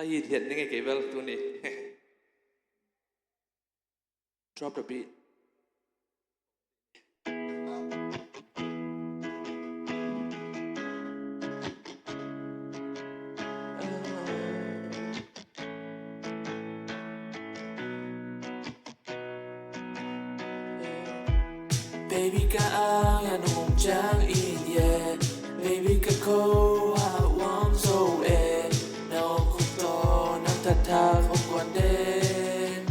hiện hiện những cái vel tu này. Drop the beat. Baby ka ang anong chang in yeah. Baby ka ko ha warm so nào không to nắng thật tha không còn đến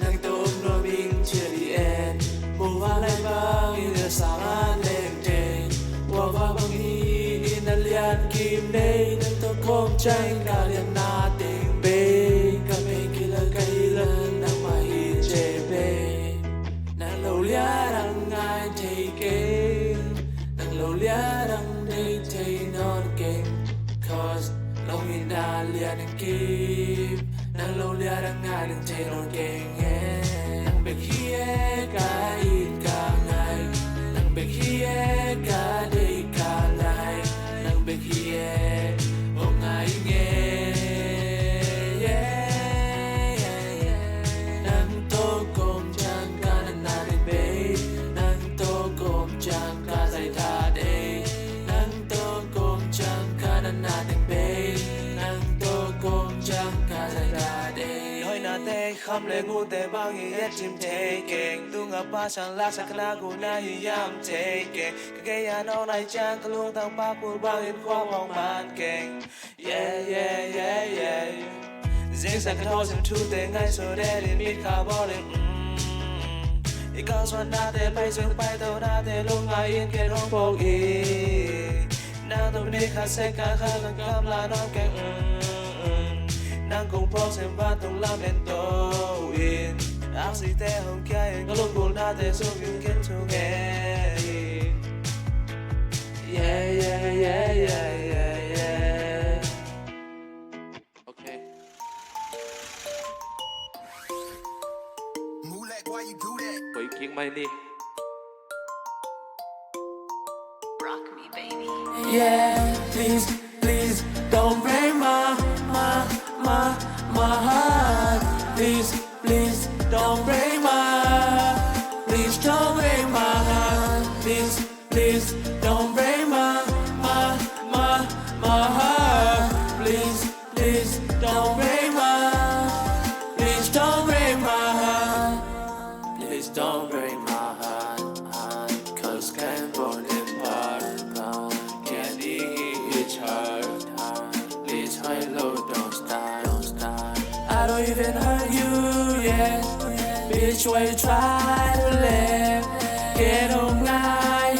nắng tôm nỗi mình chưa đi end mùa hoa lại vang in the sáng lên trên mùa hoa băng in the lian kim đây nắng to không tranh cả liền na tình bê cả bê kia là cây lên nắng mà hi chê bê nắng lâu lia đang ngay thấy kinh nắng lâu lia đang đây thấy non kinh cause lâu in đã liền kim nắng lâu lia đang ngay đang thấy non kinh nắng bê kia cả in cả ngày nắng bê kia cả đây cả ngày nắng bê kia hôm ngày nghe nắng tô cùng chẳng cả nắng na đi bê nắng tô cùng chẳng cả dây tha đây nắng tô cùng chẳng cả nắng na đi bê nắng tô cùng chẳng cả dây tha đây nói na te khăm le ngu te bao nhiêu yết chim te keng tu ngập ba sang lạc sang na gu na hi yam te keng cái ya nó này chang cái luồng thang ba cu bao nhiêu khoa mong ban keng yeah yeah yeah yeah riêng sang cái thô sang thu te ngay so để đi mít cả bao lênอีกส่วนหน้าเตะไปซึ่งไปเท่าหน้าเตะลงไงอินเกตร้องโปกอีนางตัวนี้ขาดเส้นขาขาดกำลานอนแกงนางคงพอเส้นบ้านตรงลำเล่นโตอินอาสิเตะห้องแก่ก็ลงกูหน้าเตะสู้อยู่กินทุกแก่ yeah yeah yeah yeah yeah yeah Okay. Mulek, why you do that? Có ý kiến mày đi. Rock me, baby. yeah please please don't break my heart please please don't break my please don't break my heart please please don't break my heart please please don't break my please don't break my heart please don't break my heart cause can't burn it apart can't eat hurt please high low don't start I don't even hurt you yet bitch why you try to live get on my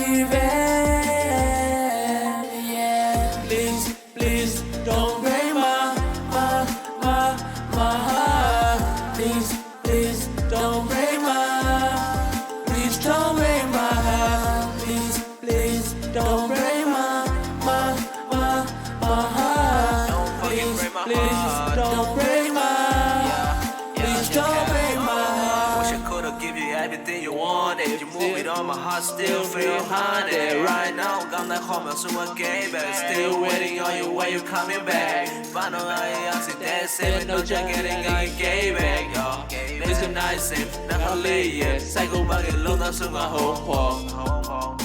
event yeah please please don't break my heart please please don't break my please don't break my heart please please don't break my heart please please don't break my please don't break my heart wish I could've give you everything you wanted you move it on my heart still feel haunted right now I'm not home so I gave it still waiting on you when you coming back final I see that same no just getting I gave it yo this is nice if not only yeah cycle back and long that song I home pong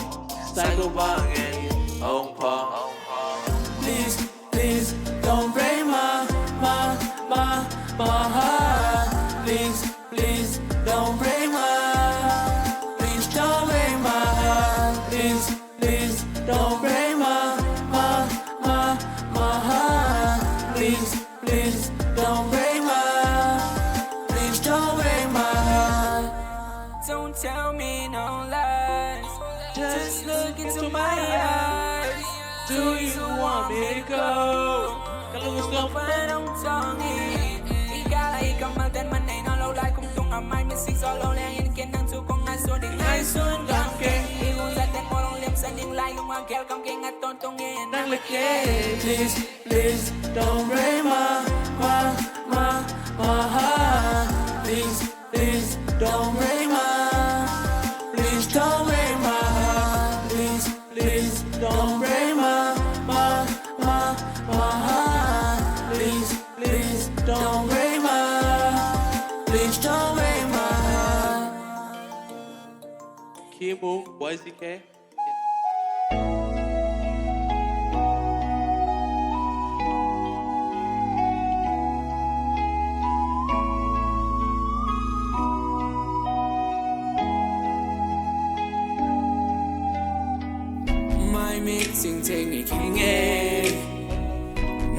cycle back and home pong please please don't break my heart please please don't break my please don't break my heart please please don't break my heart please please don't break my please don't break my heart Don't tell me no lies. Just look into my eyes. do you want me to go Phải đông cho nghỉ. Ý cả là ý cầm mang tên mình này nó lâu lại cùng tung ẩm mai mình xích gió lâu leng yên kiến đang chú con ngay xuân định ngay xuân cầm kênh. Ý hôn ra tên mô lông liêm sân đình lại lung hoàng kéo cầm kênh ngắt tôn tung nghe năng lực ghê. please please don't break my heart please please don't break my please don't break my heart please please don't break my heart please please Kim Muang, Boy CK. Mai mixing thing ni king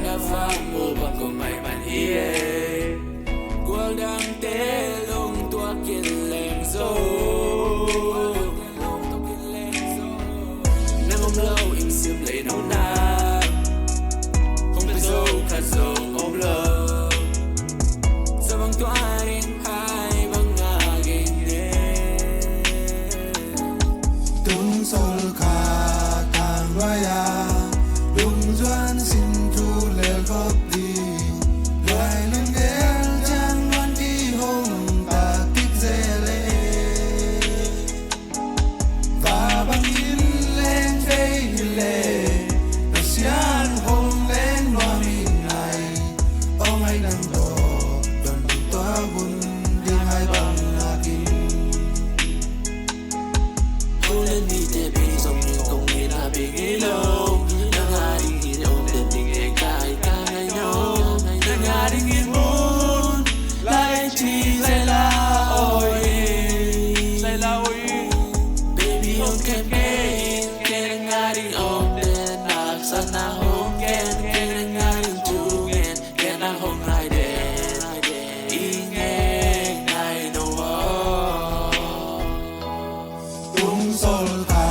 na fa mo ba ko mai man hie Qual đang té lung tua kiên lem zo Nang om lâu im sim lấy nấu na Không biết dâu khát dâu om lâu Giờ bằng toa đến hai bằng ngà geng đê Tung sol ka tang raya Lung doan sin tu lel khop di Loài lung gel chan loan đi hông ta kích dê lê Và bằng in lên phê hi lê Nó xian hông lên loa mình này Ông ai đang đổ Đoàn bình toa bun đi hai bằng ngà kinh Hôn lên đi tê bì dòng như công nghệ là bì nghĩ lâu Nâng hà đi nhìn ôm đêm tình em cài ca ngày nhau Nâng hà đi nhìn muốn Lại chỉ dây la ôi Say la oi. Baby hôn kem kênh Kênh nâng hà đi ôm đêm Nạc sẵn nà hôn kênh Kênh nâng hà đi chú nghẹn Kênh nâng hôn lại đèn Ý nghe ngày nâu Tung sol ka